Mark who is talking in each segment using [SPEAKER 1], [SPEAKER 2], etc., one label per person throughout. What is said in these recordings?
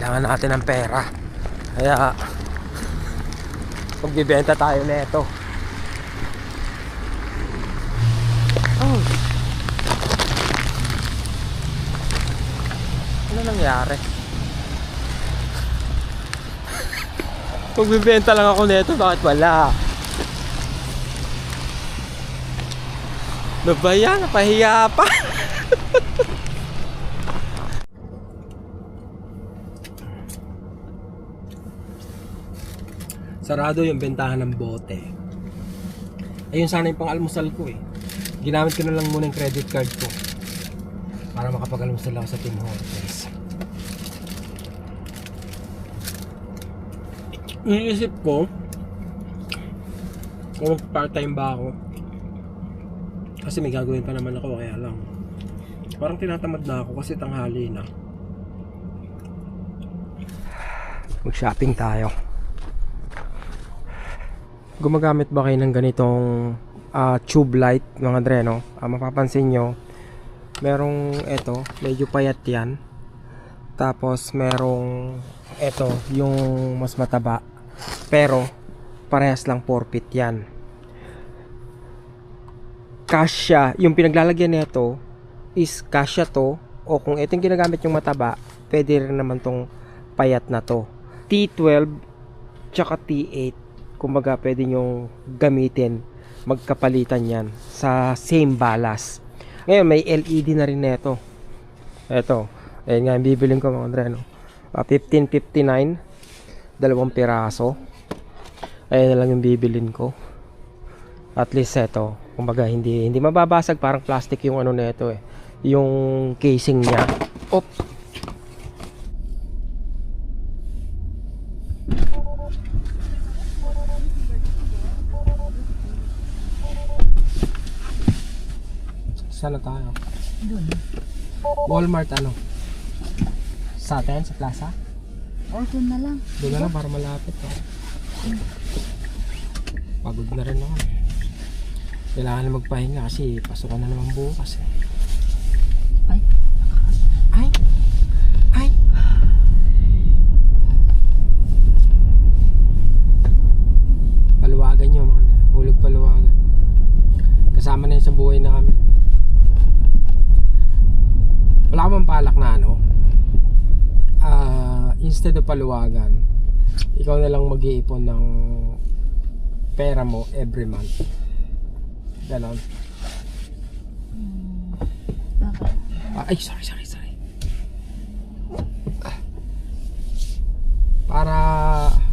[SPEAKER 1] Kailangan natin ng pera. Kaya magbibenta tayo nito. Oh. Ano nangyari? Magbibenta lang ako nito, bakit wala? Ano ba yan? Napahiya pa. Sarado yung bentahan ng bote. Ayun sana yung pang-almusal ko eh. Ginamit ko na lang muna yung credit card ko para makapag-almusal ako sa Tim Hortons. Iniisip ko kung mag-part-time ba ako, kasi may gagawin pa naman ako, kaya lang parang tinatamad na ako kasi tanghali na. Mag-shopping tayo. Gumagamit ba kayo ng ganitong tube light mga dreno? Mapapansin nyo, merong eto, medyo payat yan. Tapos merong eto, yung mas mataba. Pero parehas lang 4 feet yan. Kasya, yung pinaglalagyan nito is kasya to, o kung ito yung ginagamit yung mataba, pwede rin naman tong payat na to. T12 tsaka T8, kumbaga pwede nyong gamitin, magkapalitan yan sa same balas. Ngayon may LED na rin nito. Ito, ayun nga yung bibilin ko mga Andre, no? 15.59, 2 piraso. Ayun na lang yung bibilin ko. At least ito, kumbaga hindi mababasag, parang plastic yung ano nito eh, yung casing niya. Op. Saan na tayo?
[SPEAKER 2] Doon.
[SPEAKER 1] Walmart ano? Sa atin? Sa plaza?
[SPEAKER 2] O, doon na lang.
[SPEAKER 1] Doon na lang para malapit. Oh. Pagod na rin ako. Kailangan na magpahinga kasi pasukan na naman bukas eh.
[SPEAKER 2] Ay.
[SPEAKER 1] Ay. Ay. Paluwagan nyo mga hulog paluwagan. Kasama na yun sa buhay namin. Wala ka bang palak na ano, instead of paluwagan, ikaw na lang mag-iipon ng pera mo every month. Ganon. Ay, sorry. Para,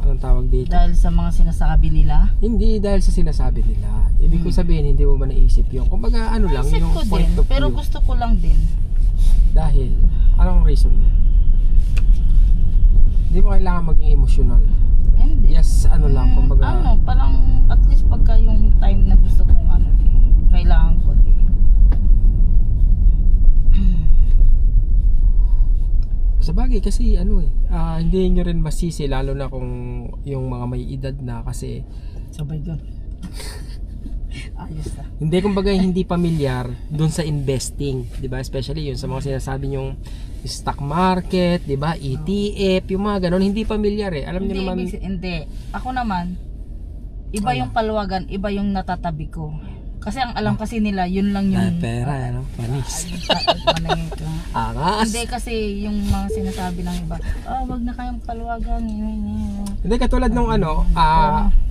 [SPEAKER 1] anong tawag dito?
[SPEAKER 2] Dahil sa mga sinasabi nila?
[SPEAKER 1] Hindi dahil sa sinasabi nila. Ibig ko sabihin, hindi mo ba naisip yun? Kumbaga, ano lang,
[SPEAKER 2] Naisip
[SPEAKER 1] yung
[SPEAKER 2] ko
[SPEAKER 1] point
[SPEAKER 2] din,
[SPEAKER 1] of
[SPEAKER 2] pero
[SPEAKER 1] view.
[SPEAKER 2] gusto ko lang din.
[SPEAKER 1] Dahil, anong reason mo? Hindi mo kailangan maging emotional.
[SPEAKER 2] Hindi.
[SPEAKER 1] Yes, ano lang, kumbaga.
[SPEAKER 2] Ano, parang at least pagka yung time na gusto kong ano, kailangan ko din.
[SPEAKER 1] Sa bagay kasi ano eh, hindi nyo rin masisi lalo na kung yung mga may edad na kasi
[SPEAKER 2] Sabay doon. Ayos na.
[SPEAKER 1] hindi, kumbaga hindi pamilyar doon sa investing, 'di ba? Especially yun sa mga sinasabi yung stock market, 'di ba? ETF, yung mga ganun, hindi pamilyar eh. Alam niyo naman.
[SPEAKER 2] Hindi. Ako naman, iba yung paluwagan, iba yung natatabi ko. Kasi ang alam kasi nila, yun lang yung
[SPEAKER 1] pera, ano? Panis. Angas.
[SPEAKER 2] Hindi kasi yung mga sinasabi ng iba, wag na kayong paluwagan.
[SPEAKER 1] Hindi katulad nung ano,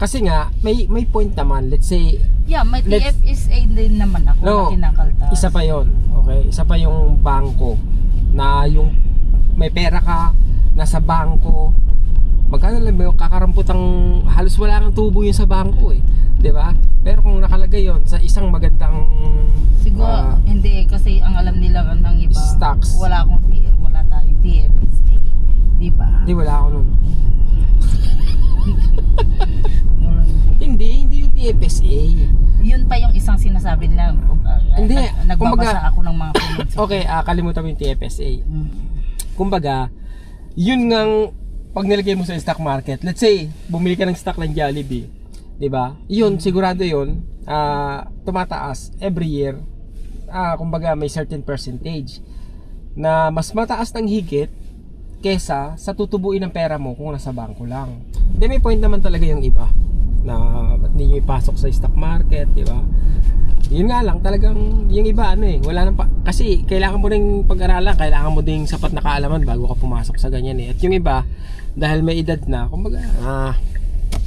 [SPEAKER 1] kasi nga may point naman. Let's say,
[SPEAKER 2] yeah, may TFSA din naman ako na kinakaltas.
[SPEAKER 1] Isa pa yon. Okay, isa pa yung bangko na yung may pera ka nasa bangko. Magkano lang ba yung kakaramputang, halos wala kang tubo yun sa bangko eh, 'di ba? Pero kung nakalagay yon sa isang magandang
[SPEAKER 2] siguro hindi kasi ang alam nila ng iba
[SPEAKER 1] stocks.
[SPEAKER 2] Wala tayong TFSA, 'di ba?
[SPEAKER 1] Hindi, wala ako nun. hindi yung TFSA.
[SPEAKER 2] Yun pa yung isang sinasabi nila.
[SPEAKER 1] Hindi,
[SPEAKER 2] nagbabasa ako ng mga comments.
[SPEAKER 1] Okay, kalimutan mo yung TFSA. Kumbaga, yun ngang pag nilagay mo sa stock market, let's say, bumili ka ng stock ng Jollibee, 'di ba? Yun, sigurado yun, tumataas every year. Kumbaga may certain percentage na mas mataas ng higit kesa sa tutubuin ng pera mo kung nasa bangko lang. Then may point naman talaga yung iba na ba't hindi nyo ipasok sa stock market, di ba? Yun nga lang, talagang yung iba wala nang kasi kailangan mo ring pag-aralan, kailangan mo ding sapat na kaalaman bago ka pumasok sa ganyan At yung iba, dahil may edad na, kumbaga,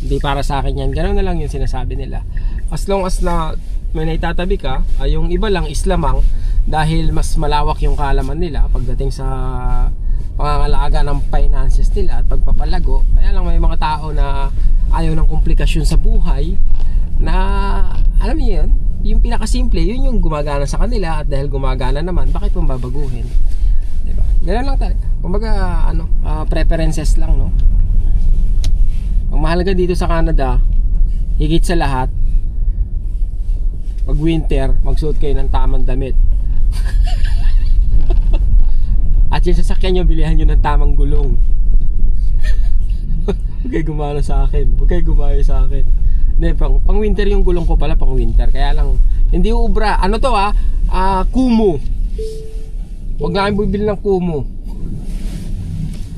[SPEAKER 1] hindi para sa akin yan. Ganoon na lang yung sinasabi nila. As long as na may naitatabi ka, yung iba lang is lamang dahil mas malawak yung kaalaman nila pagdating sa pangangalaga ng finances nila at pagpapalago. Kaya lang may mga tao na ayaw ng komplikasyon sa buhay na alam niyo yun, yung pinakasimple, yun yung gumagana sa kanila at dahil gumagana naman, bakit mong babaguhin? Diba? Ganun lang talaga. Kumbaga, preferences lang, no? Ang mahalaga dito sa Canada, higit sa lahat, pag winter, magsuot kayo ng tamang damit. At yung sasakyan nyo, bilihan nyo ng tamang gulong. Huwag kayo gumana sa akin. Huwag kayo gumayo sa akin. Hindi, pang winter yung gulong ko pala, pang winter. Kaya lang, hindi ubra. Ano to Kumu. Huwag na kayo bibili ng Kumu.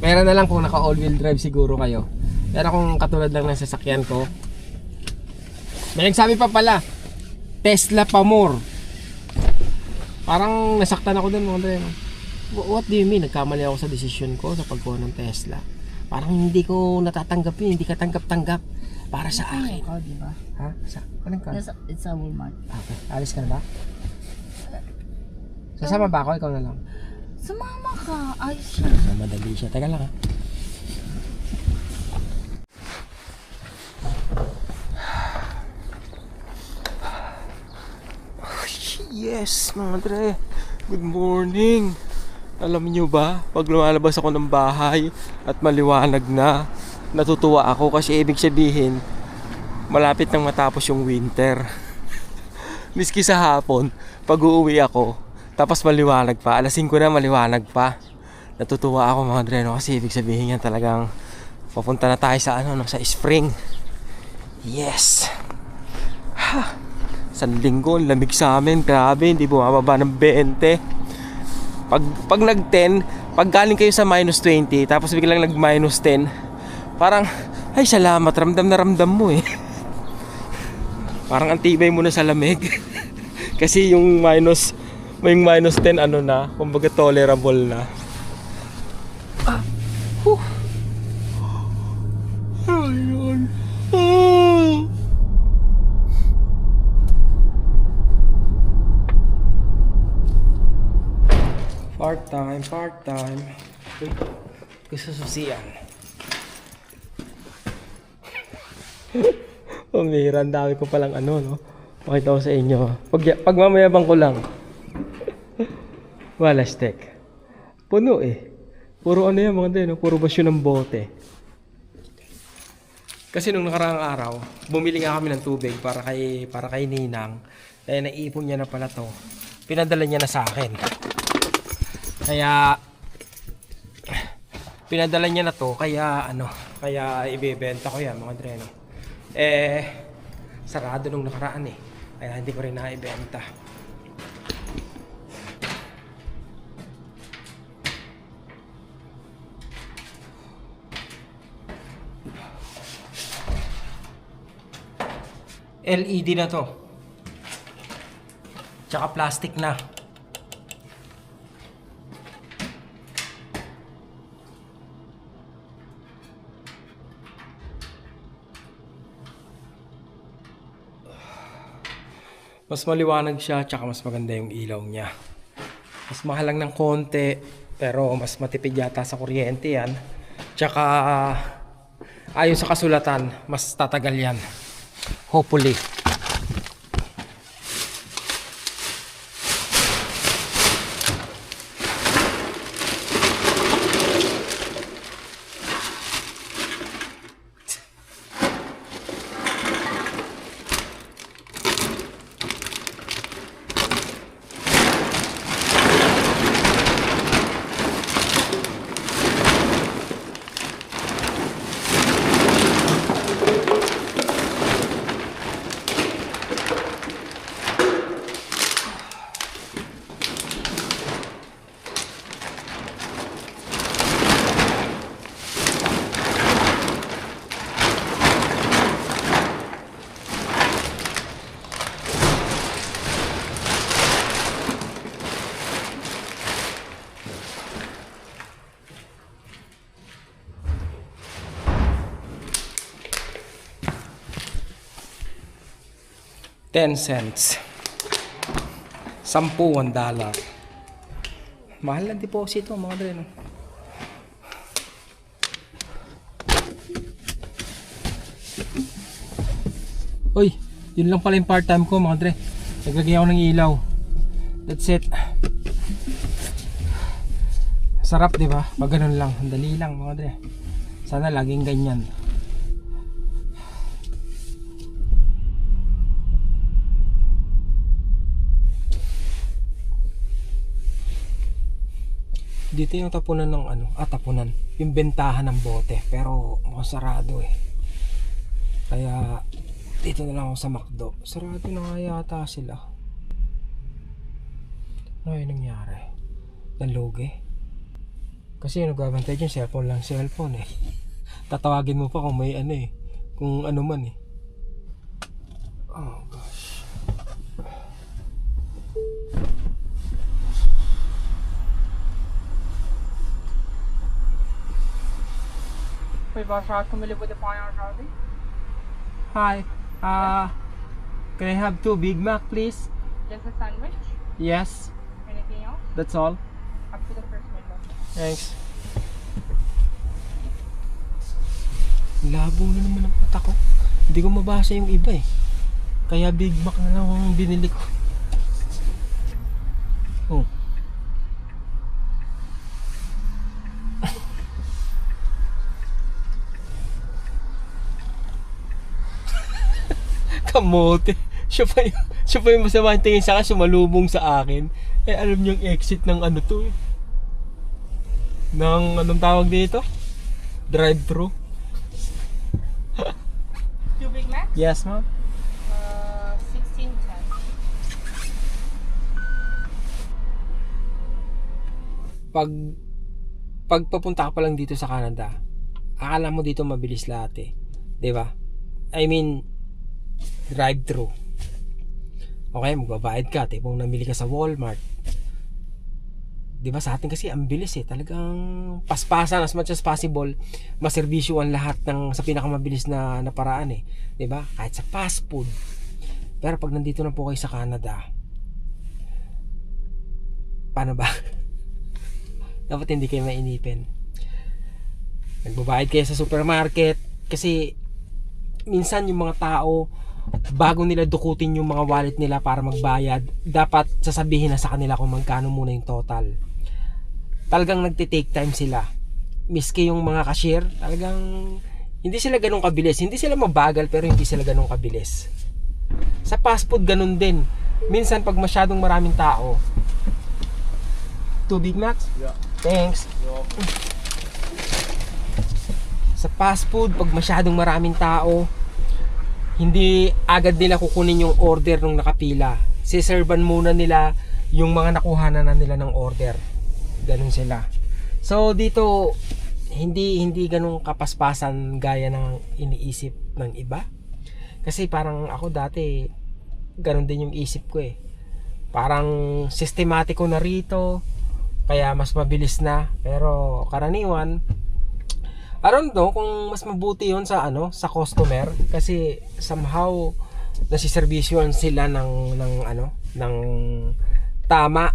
[SPEAKER 1] Pera na lang kung naka all wheel drive siguro kayo. Pero kung katulad lang ng sasakyan ko, may nagsabi pa pala, Tesla pa more. Parang nasaktan ako dun mga. What do you mean? Nagkamali ako sa desisyon ko sa pagkuha ng Tesla. Parang hindi ko natatanggap yun. Hindi ka tanggap-tanggap para sa akin.
[SPEAKER 2] Ikaw, di ba?
[SPEAKER 1] Ha? Anong ka?
[SPEAKER 2] It's a Walmart.
[SPEAKER 1] Okay. Alis ka na ba? Sasama ba ako? Ikaw na lang.
[SPEAKER 2] Sumama ka. Ayos siya.
[SPEAKER 1] Madali siya. Teka lang ha. Yes, mga dre. Good morning. Alam niyo ba, pag lumalabas ako ng bahay at maliwanag na, natutuwa ako kasi ibig sabihin, malapit nang matapos yung winter. Miski sa hapon, pag uuwi ako, tapos maliwanag pa, alas 5 na maliwanag pa. Natutuwa ako mga dre, no? Kasi ibig sabihin yan talagang papunta na tayo sa sa spring. Yes. Ha. San linggo, lamig sa amin, grabe, hindi bumababa ng 20. Pag nag-10, pag galing kayo sa -20, tapos biglang nag-10, parang, ay salamat, ramdam na ramdam mo Parang antibay mo na sa lamig. Kasi yung -10 na, kumbaga tolerable na. Ayun. Part-time. Uy, gusto susiyan. Pamira, ang dami ko palang no? Pakita ko sa inyo. Pagmamayabang ko lang. Wala stick. Puno Puro yan mga din, no? Puro basyo ng bote. Kasi nung nakaraang araw, bumili nga kami ng tubig para kay Ninang. Dahil naipon niya na pala to. Pinadala niya na sa akin. Kaya pinadala niya na to, kaya ibebenta ko yan mga dreno. Sarado nung nakaraan kaya hindi ko rin naibenta. LED na to. Tsaka plastic na. Mas maliwanag siya, tsaka mas maganda yung ilaw niya. Mas mahal lang ng konti, pero mas matipid yata sa kuryente yan. Tsaka ayon sa kasulatan, mas tatagal yan. Hopefully. 10 cents. 10 dollar. Mahal lang deposito mga dre, no? Uy, yun lang pala yung part time ko mga dre. Naglagay ako ng ilaw. That's it. Sarap, di ba? Pag ganun lang, dali lang mga dre. Sana laging ganyan. Dito yung tapunan ng ano, tapunan. Yung bentahan ng bote, pero mukhang sarado eh. Kaya dito na lang ako sa McDo. Sarado na nga yata sila. Ano yung nangyari? Nalugi? Kasi yung nagbabantay dyan, cellphone eh. Tatawagin mo pa kung may ano eh. Kung ano man eh. Oh gosh.
[SPEAKER 3] कोई बात को मिले बोले पानी और
[SPEAKER 1] Hi. Can I have 2 Big Mac please?
[SPEAKER 3] just a sandwich.
[SPEAKER 1] Yes.
[SPEAKER 3] Anything else?
[SPEAKER 1] That's all.
[SPEAKER 3] Up to the first window.
[SPEAKER 1] Thanks. Labo na naman ang mata ko. Hindi ko mabasa yung iba eh. Kaya Big Mac na lang ang binili ko. Oh. Kamote. Siya pa yung masama yung tingin sa akin, sumalubong sa akin. Eh alam niyo yung exit ng ano to eh. Ng anong tawag dito? Drive-thru.
[SPEAKER 3] 2 Big Macs.
[SPEAKER 1] Yes, ma'am.
[SPEAKER 3] 16 cents.
[SPEAKER 1] Pag papunta ka pa lang dito sa Canada, akala mo dito mabilis lahat eh. 'Di ba? I mean, drive-thru. Okay, magbabayad ka, tipong namili ka sa Walmart. 'Di ba sa atin kasi ang bilis eh, talagang paspasan as much as possible, maserbisyuhan lahat ng sa pinakamabilis na paraan eh, 'di ba? Kahit sa fast food. Pero pag nandito na po kayo sa Canada, paano ba? Dapat hindi kayo mainipin. Nagbabayad kayo sa supermarket kasi minsan yung mga tao bago nila dukutin yung mga wallet nila para magbayad, dapat sasabihin na sa kanila kung magkano muna yung total. Talagang nagte-take time sila. Miski yung mga cashier, talagang hindi sila ganun kabilis. Hindi sila mabagal pero hindi sila ganun kabilis. Sa fast food ganun din. Minsan pag masyadong maraming tao, 2 Big Macs?
[SPEAKER 4] Yeah.
[SPEAKER 1] Thanks. Sa fast food, pag masyadong maraming tao, hindi agad nila kukunin yung order nung nakapila. Siservan muna nila yung mga nakuha na nila ng order. Ganun sila. So dito, hindi ganun kapaspasan gaya ng iniisip ng iba. Kasi parang ako dati, ganun din yung isip ko eh. Parang sistematiko na rito, kaya mas mabilis na. Pero karaniwan, I don't know kung mas mabuti yon sa sa customer, kasi somehow nasiservisyohan sila ng tama,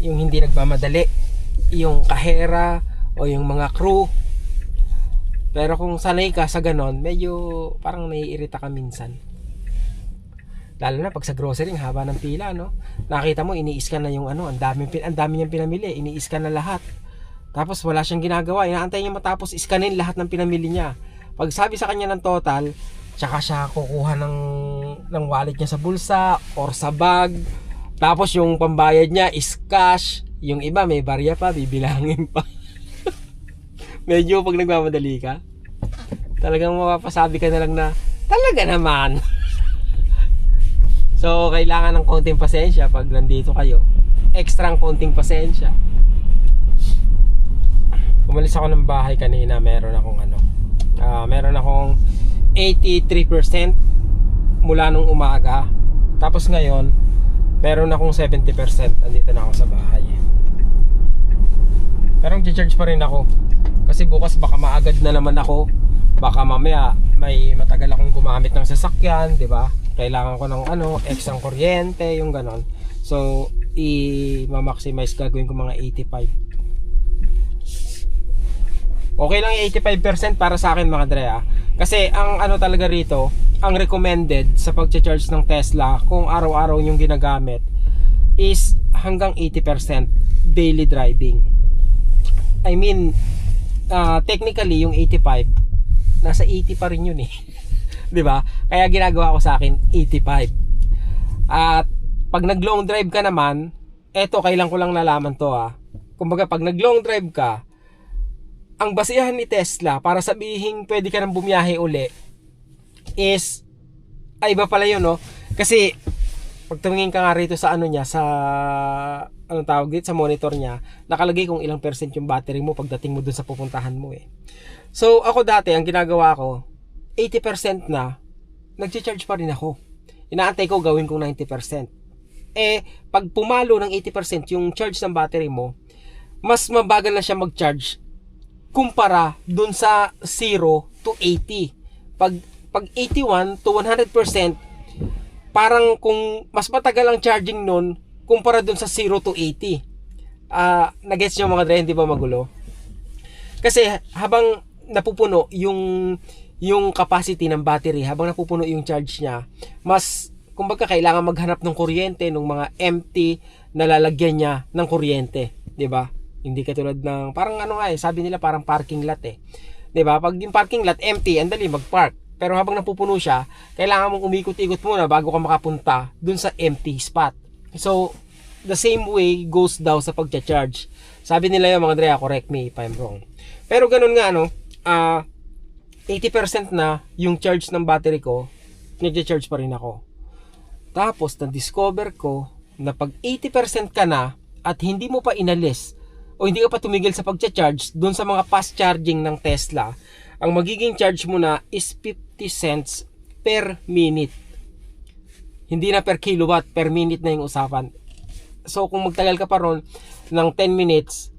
[SPEAKER 1] yung hindi nagmamadali yung kahera o yung mga crew. Pero kung sanay ka sa ganon, medyo parang naiirita ka minsan. Lalo na pag sa grocery, ang haba ng pila, no? Nakita mo, ini-scan na yung ang dami niyang pinamili, ini-scan na lahat. Tapos wala siyang ginagawa, inaantay niya matapos iskanin lahat ng pinamili niya. Pag sabi sa kanya ng total, tsaka siya kukuha ng wallet niya sa bulsa or sa bag. Tapos yung pambayad niya is cash. Yung iba may barya pa, bibilangin pa. Medyo pag nagmamadali ka, talagang mapapasabi ka na lang na talaga naman. So kailangan ng konting pasensya pag nandito kayo. Extrang konting pasensya. Umalis ako ng bahay kanina, meron akong 83% mula nung umaga. Tapos ngayon, meron akong 70%. Andito na ako sa bahay. Pero mag-charge pa rin ako. Kasi bukas baka maagad na naman ako. Baka mamaya may matagal akong gumamit ng sasakyan, di ba? kailangan ko ng X ang kuryente, yung ganon. So, i-maximize, gagawin ko mga 85. Okay lang yung 85% para sa akin mga dre. Kasi ang talaga rito, ang recommended sa pag-charge ng Tesla kung araw-araw yung ginagamit is hanggang 80% daily driving. I mean, technically yung 85 nasa 80 pa rin yun eh. 'Di ba? Kaya ginagawa ko sa akin 85. At pag nag-long drive ka naman, eto kailan ko lang nalaman to Kumbaga pag nag-long drive ka, ang basihan ni Tesla para sabihin pwede ka nang bumiyahe uli is iba pala yun, no? Kasi pag tumingin ka nga rito sa niya, sa anong tawag dito, sa monitor niya, nakalagay kung ilang percent yung battery mo pagdating mo dun sa pupuntahan mo eh. So ako dati ang ginagawa ko 80% na, nagcha-charge pa rin ako. Inaantay ko gawin kong 90%. Pag pumalo ng 80% yung charge ng battery mo, mas mabagal na siya mag-charge kumpara dun sa 0 to 80. Pag 81 to 100%, parang kung mas matagal ang charging nun kumpara dun sa 0 to 80. Nagets nyo mga dre, hindi ba magulo? Kasi habang napupuno yung capacity ng battery, habang napupuno yung charge niya, mas kumbaga kailangan maghanap ng kuryente ng mga empty na lalagyan niya ng kuryente, 'di ba? Hindi katulad ng parang sabi nila parang parking lot eh. 'Di ba? Pag yung parking lot empty, andali mag-park. Pero habang napupuno siya, kailangan mong umikot-ikot muna bago ka makapunta dun sa empty spot. So, the same way goes daw sa pagcha-charge. Sabi nila yung mga dre, correct me if I'm wrong. Pero ganun nga 80% na yung charge ng battery ko, nagcha-charge pa rin ako. Tapos, na-discover ko na pag 80% ka na at hindi mo pa inalis o hindi ka pa tumigil sa pagcha-charge dun sa mga fast charging ng Tesla, ang magiging charge mo na is 50 cents per minute. Hindi na per kilowatt, per minute na yung usapan. So, kung magtagal ka pa ron ng 10 minutes,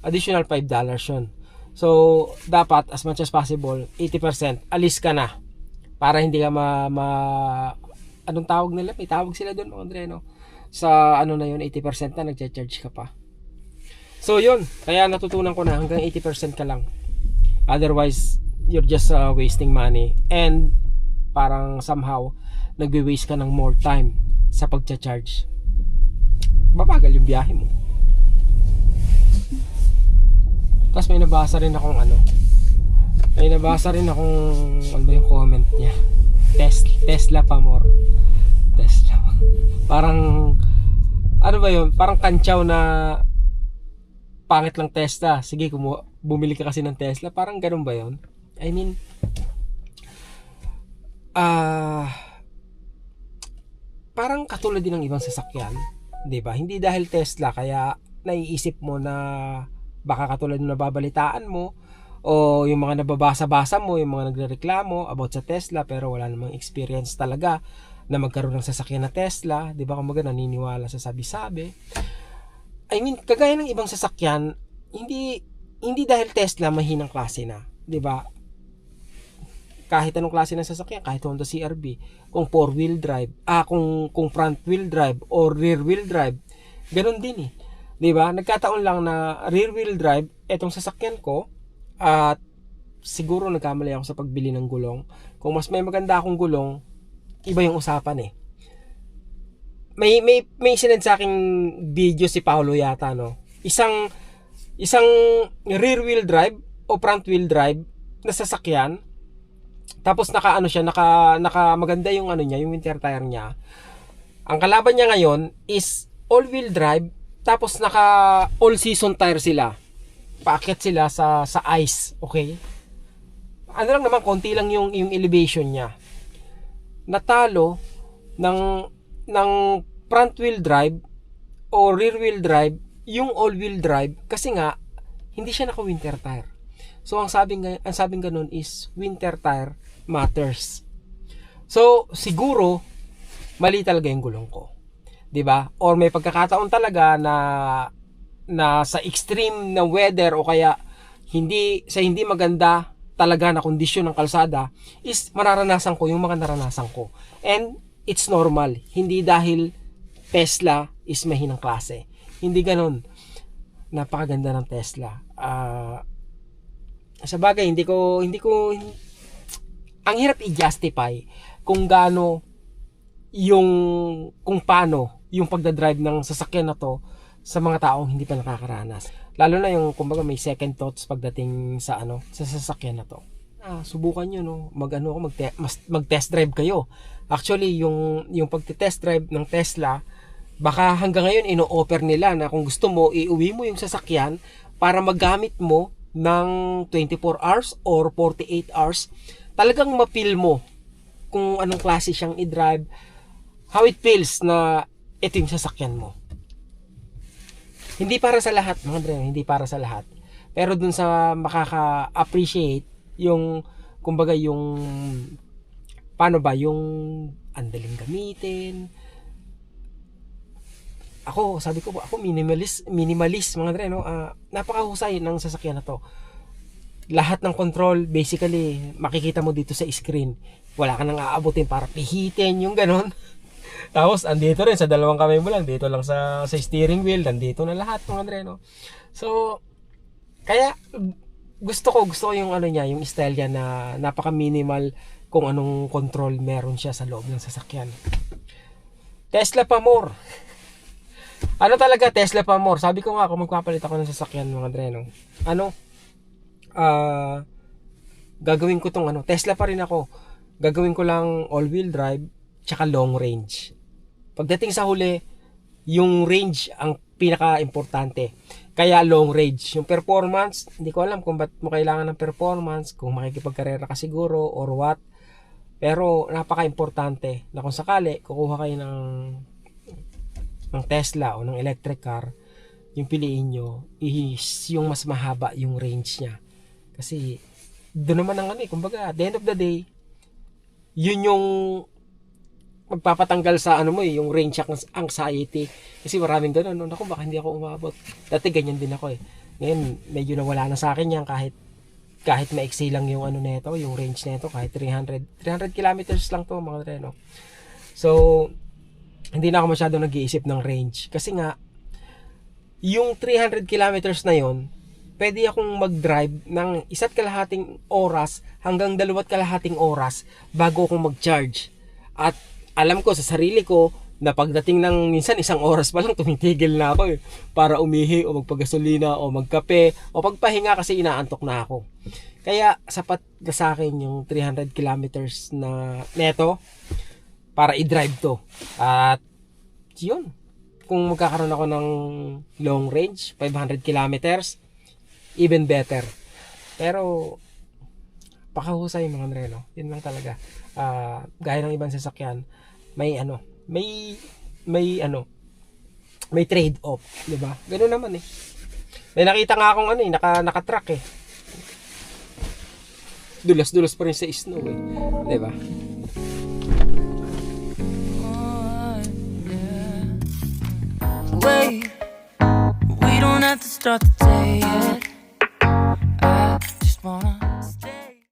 [SPEAKER 1] additional $5 yun. So, dapat as much as possible, 80%, alis ka na. Para hindi ka anong tawag nila? May tawag sila doon mga Andre, no? Sa na yun, 80% na nagcha-charge ka pa. So, yun. Kaya natutunan ko na hanggang 80% ka lang. Otherwise, you're just wasting money. And parang somehow, nagbe-waste ka ng more time sa pagcha-charge. Babagal yung biyahe mo. Tapos may nabasa rin akong yung comment niya. Tesla pa more. Tesla. Parang ba yun? Parang kantsaw na pangit lang Tesla. Sige, bumili ka kasi ng Tesla. Parang ganun ba yun? I mean, parang katulad din ng ibang sasakyan. 'Di ba? Hindi dahil Tesla kaya naiisip mo na baka katulad ng nababalitaan mo o yung mga nababasa-basa mo, yung mga nagrereklamo about sa Tesla pero wala namang experience talaga na magkaroon ng sasakyan na Tesla, 'di ba? Kumbaga naniniwala sa sabi-sabi. I mean, kagaya ng ibang sasakyan, hindi dahil Tesla mahinang klase na, 'di ba? Kahit anong klase ng sasakyan, kahit Honda CR-V, kung 4-wheel drive, kung front-wheel drive or rear-wheel drive, ganun din eh. 'Di ba? Nagkataon lang na rear-wheel drive etong sasakyan ko at siguro nagkamali ako sa pagbili ng gulong. Kung mas may maganda akong gulong, iba yung usapan eh. May sinend sa aking video si Paolo yata, no. Isang rear-wheel drive o front-wheel drive na sasakyan. Tapos naka maganda yung niya, yung winter tire niya. Ang kalaban niya ngayon is all-wheel drive, tapos naka all-season tire sila. Paakyat sila sa ice, okay? Lang naman, konti lang yung elevation niya. Natalo ng front-wheel drive o rear-wheel drive yung all-wheel drive kasi nga hindi siya naka-winter tire. So ang sabing ganun is winter tire matters. So siguro mali talaga yung gulong ko. 'Di ba? Or may pagkakataon talaga na sa extreme na weather o kaya hindi maganda talaga na kondisyon ng kalsada is mararanasan ko yung mga naranasan ko. And it's normal. Hindi dahil Tesla is mahinang klase. Hindi ganon. Napakaganda ng Tesla. Sa bagay, ang hirap i-justify kung paano yung pagdadrive ng sasakyan na to sa mga taong hindi pa nakakaranas. Lalo na yung kumbaga may second thoughts pagdating sa sasakyan na to. Subukan nyo, no? Mag-test drive kayo. Actually, yung pagte-test drive ng Tesla, baka hanggang ngayon ino-offer nila na kung gusto mo, iuwi mo yung sasakyan para magamit mo ng 24 hours or 48 hours. Talagang ma-feel mo kung anong klase siyang i-drive, how it feels na ito yung sasakyan mo. Hindi para sa lahat, mga Dre, hindi para sa lahat. Pero dun sa makaka-appreciate yung, kumbaga yung, paano ba, yung andaling gamitin. Sabi ko, ako minimalist mga Dre, no? Napakahusay ng sasakyan na to. Lahat ng control, basically, makikita mo dito sa screen. Wala ka nang aabutin para pihitin, yung ganon. Tapos, andito rin, sa dalawang kamay mo lang, dito lang sa steering wheel, nandito na lahat, mga Dre, no? So, kaya, gusto ko yung yung style niya na napaka-minimal kung anong control meron siya sa loob ng sasakyan. Tesla pa more. Ano talaga, Tesla pa more? Sabi ko nga, kung magpapalit ako ng sasakyan, mga Dre, no? Gagawin ko tong Tesla pa rin ako. Gagawin ko lang all-wheel drive, tsaka long range. Pagdating sa huli, yung range ang pinaka-importante. Kaya long range. Yung performance, hindi ko alam kung ba't mo kailangan ng performance, kung makikipagkarera ka siguro or what. Pero napaka-importante na kung sakali kukuha kayo ng Tesla o ng electric car, yung piliin nyo is yung mas mahaba yung range niya. Kasi doon naman ang kumbaga at the end of the day, yun yung magpapatanggal sa yung range anxiety. Kasi maraming ganun, naku, baka hindi ako umabot. Dati ganyan din ako Ngayon medyo nawala na sa akin yan, kahit maiksi lang yung nito, yung range nito, kahit 300 kilometers lang to, mga Dre, no? So hindi na ako masyado nag-iisip ng range kasi nga yung 300 kilometers na yon, pwede akong mag-drive ng 1.5 oras hanggang 2.5 oras bago ako mag-charge. At alam ko sa sarili ko na pagdating ng minsan 1 oras pa lang tumitigil na ako para umihi o magpagasolina o magkape o pagpahinga kasi inaantok na ako. Kaya sapat na sa akin yung 300 kilometers na neto para i-drive to. At yun, kung magkakaroon ako ng long range, 500 kilometers, even better. Pero pakahusay mga Dre, no? Yun lang talaga. Gaya ng ibang sasakyan, may trade off, 'di ba? Ganoon naman May nakita nga akong naka-track Dulas-dulas pa rin sa snow 'di ba?
[SPEAKER 4] Wait, we don't have to start the day yet.